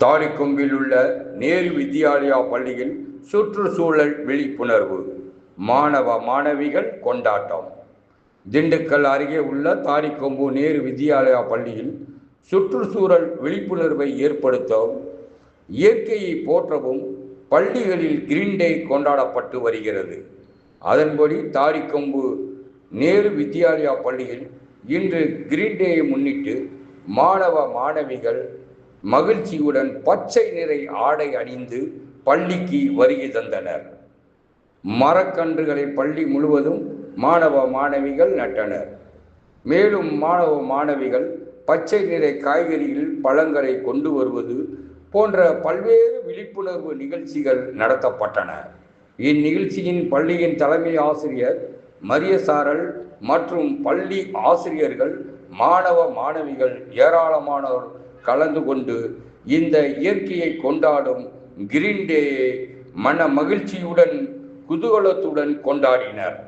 தாடிக்கொம்பில் உள்ள நேரு வித்யாலயா பள்ளியில் சுற்றுச்சூழல் விழிப்புணர்வு, மாணவ மாணவிகள் கொண்டாட்டம். திண்டுக்கல் அருகே உள்ள தாடிக்கொம்பு நேரு வித்யாலயா பள்ளியில் சுற்றுச்சூழல் விழிப்புணர்வை ஏற்படுத்தவும் இயற்கையை போற்றவும் பள்ளிகளில் கிரீன் டே கொண்டாடப்பட்டு வருகிறது. அதன்படி தாடிக்கொம்பு நேரு வித்யாலயா பள்ளியில் இன்று கிரீன் டேயை முன்னிட்டு மாணவ மாணவிகள் மகிழ்ச்சியுடன் பச்சை நிற ஆடை அணிந்து பள்ளிக்கு வருகை தந்தனர். மரக்கன்றுகளை பள்ளி முழுவதும் மாணவ மாணவிகள் நட்டனர். மேலும் மாணவ மாணவிகள் பச்சை நிற காய்கறிகள் பழங்களை கொண்டு வருவது போன்ற பல்வேறு விழிப்புணர்வு நிகழ்ச்சிகள் நடத்தப்பட்டன. இந்நிகழ்ச்சியின் பள்ளியின் தலைமை ஆசிரியர் மரியசாரல் மற்றும் பள்ளி ஆசிரியர்கள், மாணவ மாணவிகள் ஏராளமானோர் கலந்து கொண்டு இந்த இயற்கையை கொண்டாடும் கிரீன் டேயை மன மகிழ்ச்சியுடன் குதூகலத்துடன் கொண்டாடினர்.